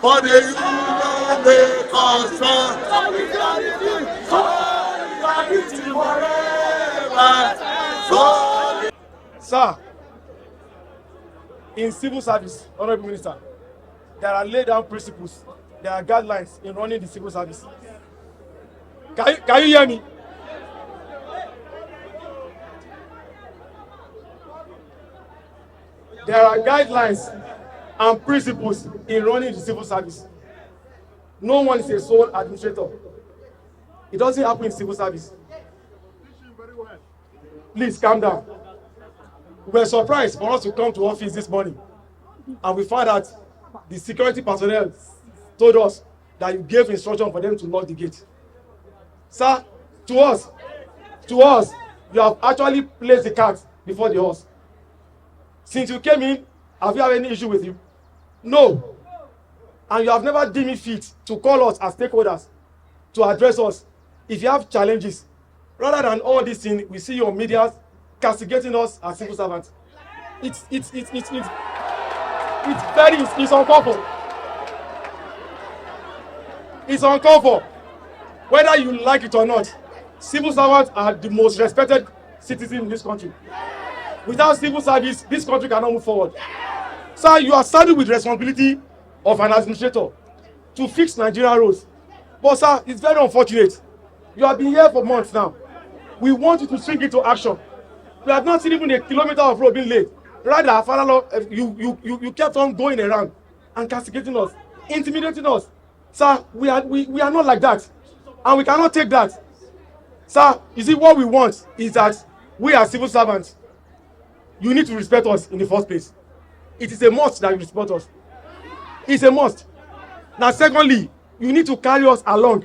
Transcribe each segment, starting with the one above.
for the union they confront. Solidarity forever. Sir, in civil service, Honorable Minister, there are laid down principles, there are guidelines in running the civil service. Can you hear me? There are guidelines and principles in running the civil service. No one is a sole administrator. It doesn't happen in civil service. Please calm down. We were surprised for us to come to office this morning and we found out the security personnel told us that you gave instruction for them to lock the gate. Sir, to us, you have actually placed the cart before the horse. Since you came in, have you had any issue with you? No. And you have never deemed it fit to call us as stakeholders to address us. If you have challenges, rather than all these things, we see your media castigating us as civil servants. It's uncalled for. It's uncalled for. Whether you like it or not, civil servants are the most respected citizens in this country. Without civil service, this country cannot move forward. Sir, you are saddled with responsibility of an administrator to fix Nigerian roads. But sir, it's very unfortunate. You have been here for months now. We want you to swing into action. We have not seen even a kilometer of road being laid. Rather, Father, you kept on going around and castigating us, intimidating us. Sir, we are not like that. And we cannot take that. Sir, you see, what we want is that we are civil servants. You need to respect us in the first place. It is a must that you respect us. It's a must. Now, secondly, you need to carry us along.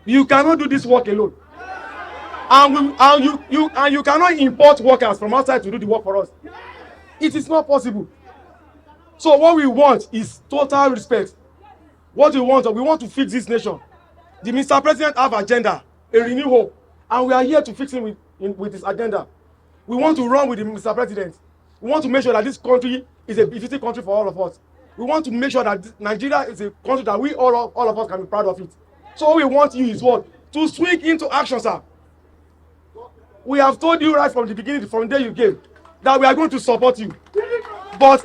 You cannot do this work alone. And you cannot import workers from outside to do the work for us. It is not possible. So what we want is total respect. What we want to fix this nation. The Mr. President have agenda, a renewed hope, and we are here to fix him with his agenda. We want to run with the Mr. President. We want to make sure that this country is a befitting country for all of us. We want to make sure that Nigeria is a country that we all of us can be proud of it. So what we want you is what? To swing into action, sir. We have told you right from the beginning, from the day you came, that we are going to support you. But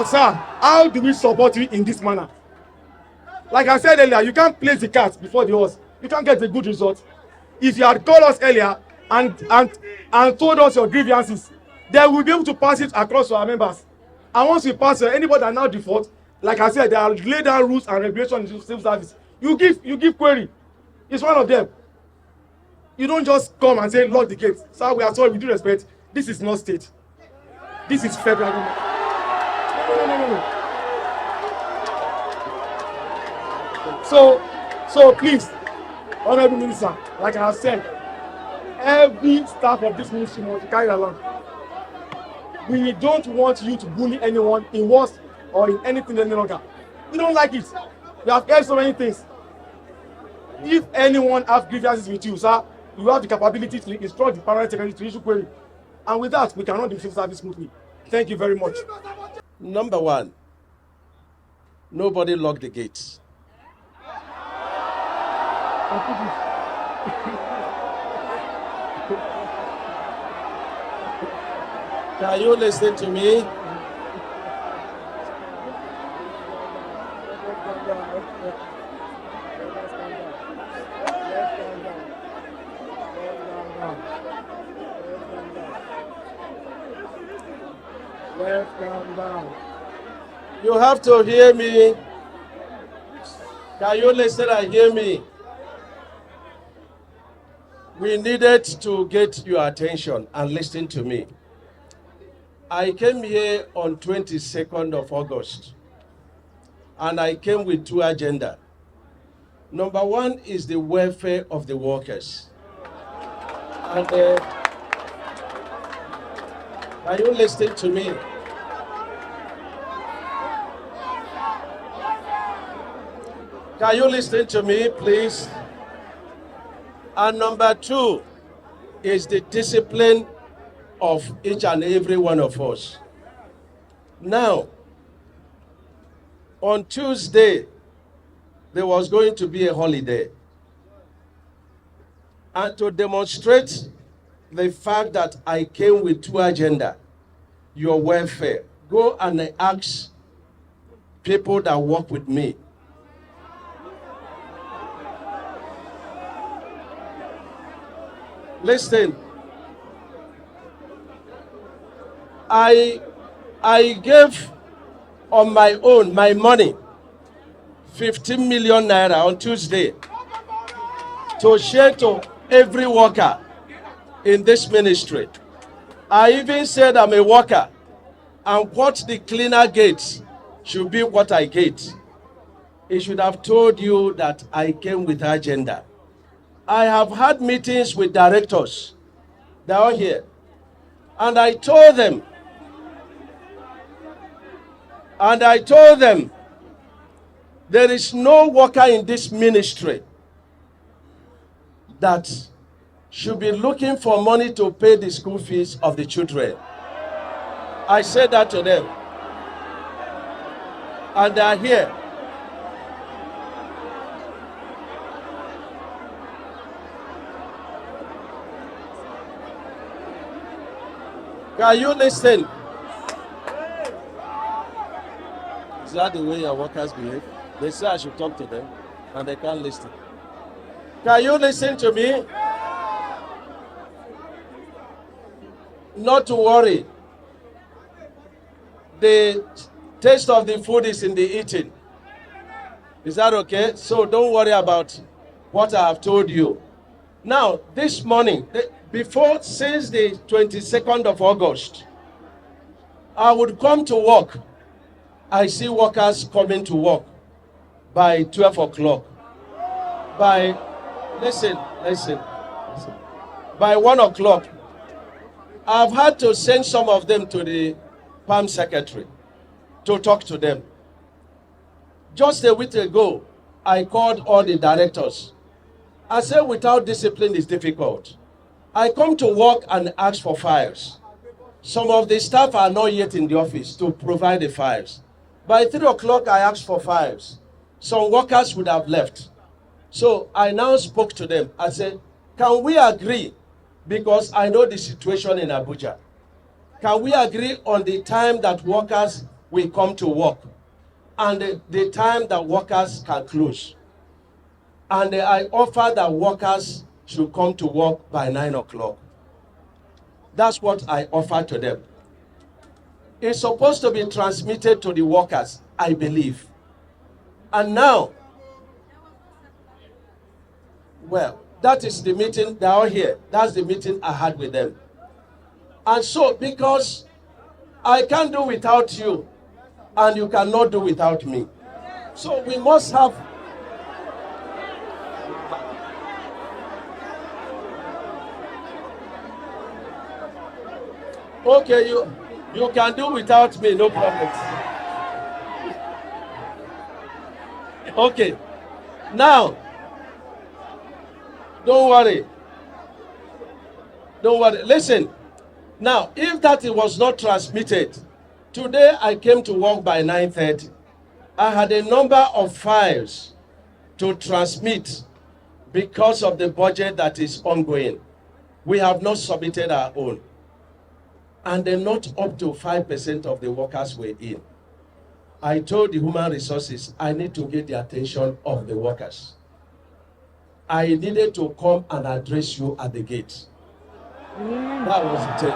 sir, how do we support you in this manner? Like I said earlier, you can't place the cart before the horse. You can't get a good result. If you had called us earlier and told us your grievances, then we'll be able to pass it across to our members. And once we pass it, anybody that now default, like I said, there are laid down rules and regulations in civil service. You give query. It's one of them. You don't just come and say lock the gate. Sir, we are sorry, with due respect, this is not state. This is federal government. No. So please, Honorable Minister, like I have said, every staff of this ministry must be carried along. We don't want you to bully anyone in words or in anything any longer. We don't like it. We have heard so many things. If anyone has grievances with you, sir, you have the capability to instruct the permanent secretary to issue query. And with that, we can run the civil service smoothly. Thank you very much. Number one, nobody locked the gates. Can you listen to me? Let's calm down. You have to hear me. Can you listen and hear me? We needed to get your attention and listen to me. I came here on 22nd of August, and I came with two agendas. Number one is the welfare of the workers. And can you listen to me? Can you listen to me, please? And number two is the discipline of each and every one of us. Now, on Tuesday, there was going to be a holiday. And to demonstrate the fact that I came with two agendas, your welfare, go and ask people that work with me. Listen, I gave on my own, my money, 15 million naira on Tuesday to share to every worker in this ministry. I even said I'm a worker, and what the cleaner gets should be what I get. He should have told you that I came with agenda. I have had meetings with directors. They're all here. And I told them, there is no worker in this ministry that should be looking for money to pay the school fees of the children. I said that to them. And they are here. Can you listen? Is that the way your workers behave? They say I should talk to them, and they can't listen. Can you listen to me? Not to worry. The taste of the food is in the eating. Is that okay? So don't worry about what I have told you. Now, this morning, since the 22nd of August, I would come to work. I see workers coming to work by 12 o'clock. Listen. By 1 o'clock, I've had to send some of them to the PAM secretary to talk to them. Just a week ago, I called all the directors. I said, without discipline, it's difficult. I come to work and ask for files. Some of the staff are not yet in the office to provide the files. By 3 o'clock, I asked for files. Some workers would have left. So I now spoke to them. I said, can we agree? Because I know the situation in Abuja. Can we agree on the time that workers will come to work and the time that workers can close? And I offer that workers should come to work by 9 o'clock. That's what I offer to them. It's supposed to be transmitted to the workers, I believe. And now, well, that is the meeting. They are here. That's the meeting I had with them. And so, because I can't do without you, and you cannot do without me. So we must have. Okay, you can do without me, no problem. Okay, now, don't worry. Listen, now, if that was not transmitted, today I came to work by 9:30. I had a number of files to transmit because of the budget that is ongoing. We have not submitted our own. And then not up to 5% of the workers were in. I told the human resources, I need to get the attention of the workers. I needed to come and address you at the gate. That was it.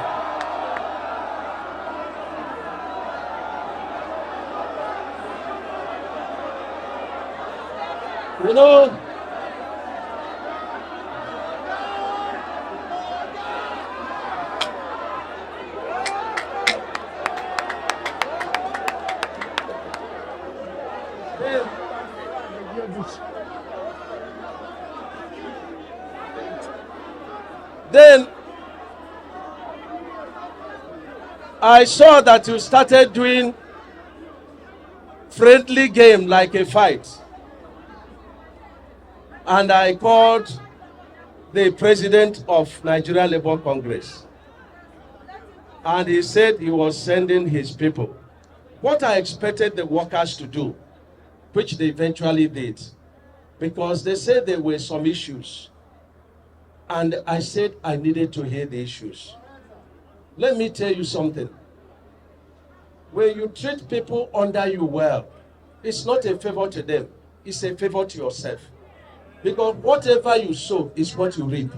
You know, then I saw that you started doing friendly game like a fight. And I called the president of Nigeria Labour Congress. And he said he was sending his people. what I expected the workers to do, which they eventually did, because they said there were some issues. And I said I needed to hear the issues. Let me tell you something. When you treat people under you well, it's not a favor to them, it's a favor to yourself. Because whatever you sow is what you reap.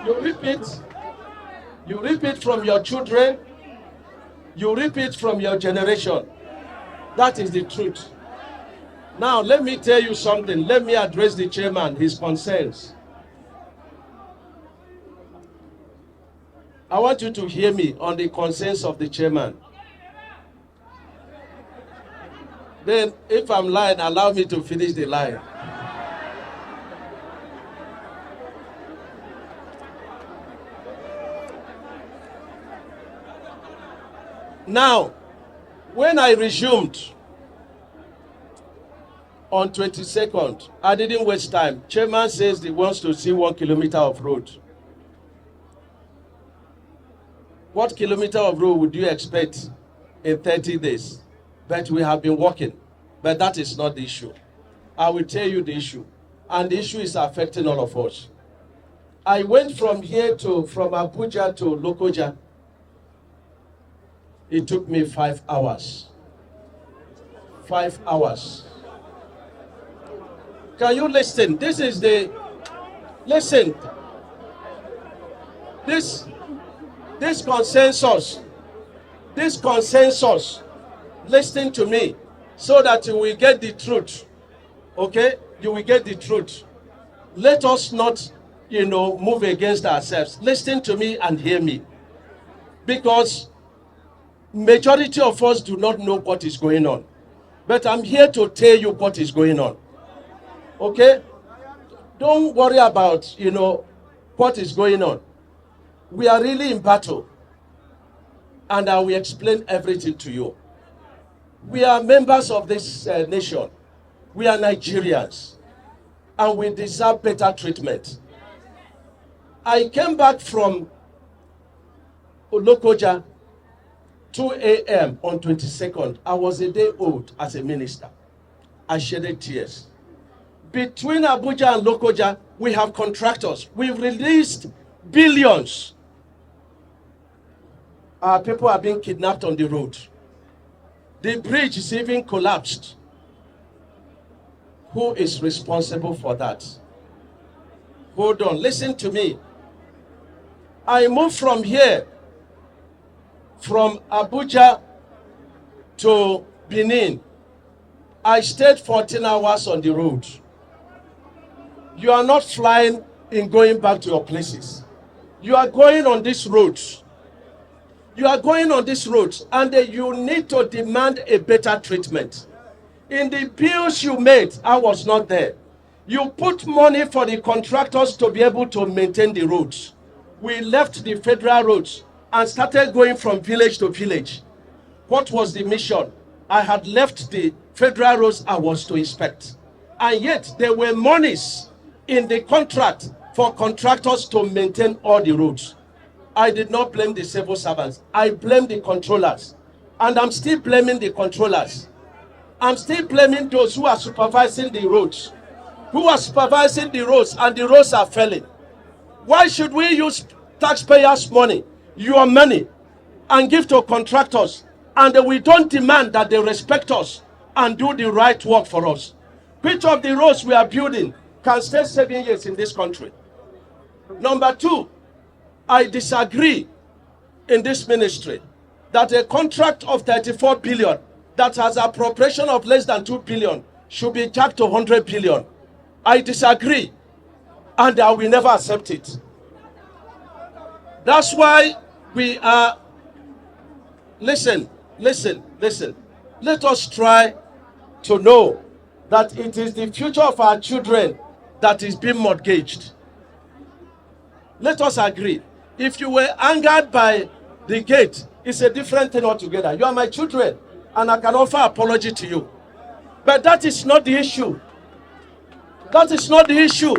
You reap it from your children, you reap it from your generation. That is the truth. Now, let me tell you something. Let me address the chairman, his concerns. I want you to hear me on the concerns of the chairman. Then, if I'm lying, allow me to finish the line. Now, when I resumed on 22nd, I didn't waste time. Chairman says he wants to see 1 kilometer of road. What kilometer of road would you expect in 30 days? But we have been working. But that is not the issue. I will tell you the issue. And the issue is affecting all of us. I went from Abuja to Lokoja. It took me 5 hours. 5 hours. Can you listen? Listen. This consensus, listen to me so that you will get the truth. Okay? You will get the truth. Let us not, move against ourselves. Listen to me and hear me. Because majority of us do not know what is going on. But I'm here to tell you what is going on. Okay? Don't worry about, what is going on. We are really in battle. And I will explain everything to you. We are members of this nation. We are Nigerians. And we deserve better treatment. I came back from Lokoja, 2 a.m. on 22nd. I was a day old as a minister. I shedded tears. Between Abuja and Lokoja, we have contractors. We've released billions. Our people are being kidnapped on the road. The bridge is even collapsed. Who is responsible for that? Hold on, listen to me. I moved from here, from Abuja to Benin. I stayed 14 hours on the road. You are not flying in going back to your places. You are going on this road. You are going on this road, and you need to demand a better treatment. In the bills you made, I was not there. You put money for the contractors to be able to maintain the roads. We left the federal roads and started going from village to village. What was the mission? I had left the federal roads I was to inspect. And yet there were monies in the contract for contractors to maintain all the roads. I did not blame the civil servants. I blame the controllers. And I'm still blaming the controllers. I'm still blaming those who are supervising the roads. Who are supervising the roads, and the roads are failing. Why should we use taxpayers' money, your money, and give to contractors, and we don't demand that they respect us and do the right work for us? Which of the roads we are building can stay 7 years in this country? Number two, I disagree in this ministry that a contract of 34 billion that has appropriation of less than 2 billion should be jacked to 100 billion. I disagree, and I will never accept it. That's why we are, listen. Let us try to know that it is the future of our children that is being mortgaged. Let us agree. If you were angered by the gate, it's a different thing altogether. You are my children, and I can offer apology to you. But that is not the issue. That is not the issue.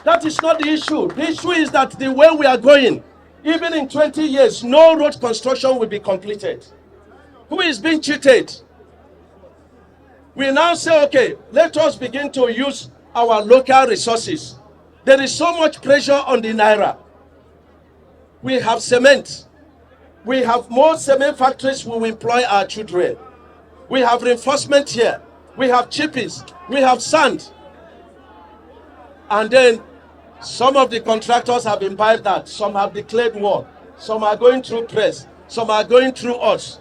That is not the issue. The issue is that the way we are going Even in 20 years, no road construction will be completed. Who is being cheated? We now say, okay, let us begin to use our local resources. There is so much pressure on the Naira. We have cement. We have more cement factories who will employ our children. We have reinforcement here. We have chippies. We have sand. And then some of the contractors have imbibed that. Some have declared war. Some are going through press. Some are going through us.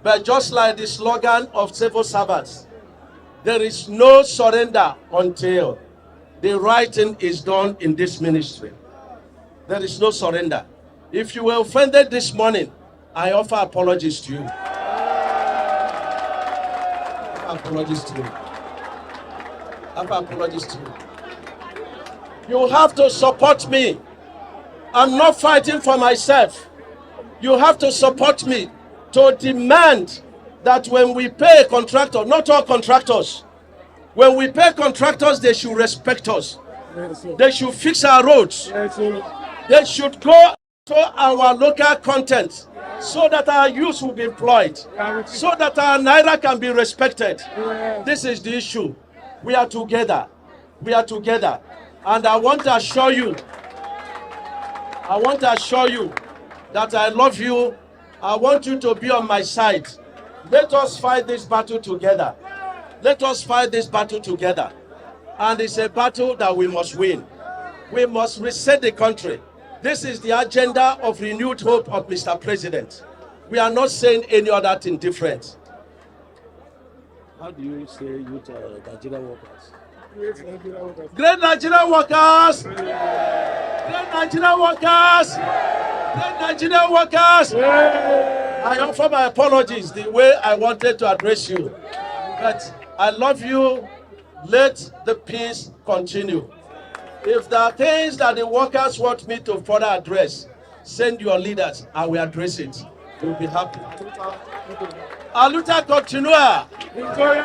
But just like the slogan of civil servants, there is no surrender until the right thing is done in this ministry. There is no surrender. If you were offended this morning, I offer apologies to you. Apologies to you. Apologies to you. You have to support me. I'm not fighting for myself. You have to support me to demand that when we pay a contractor, not all contractors, when we pay contractors, they should respect us. They should fix our roads. They should go to our local content so that our youth will be employed, so that our Naira can be respected. This is the issue. We are together. We are together. And I want to assure you that I love you. I want you to be on my side. Let us fight this battle together. Let us fight this battle together. And it's a battle that we must win. We must reset the country. This is the agenda of renewed hope of Mr. President. We are not saying any other thing different. How do you say youth Nigerian workers? Great Nigerian workers! Great Nigerian workers! Great Nigerian workers! I offer my apologies the way I wanted to address you. But I love you. Let the peace continue. If there are things that the workers want me to further address, send your leaders. I will address it. We'll be happy. Aluta continua. It's okay.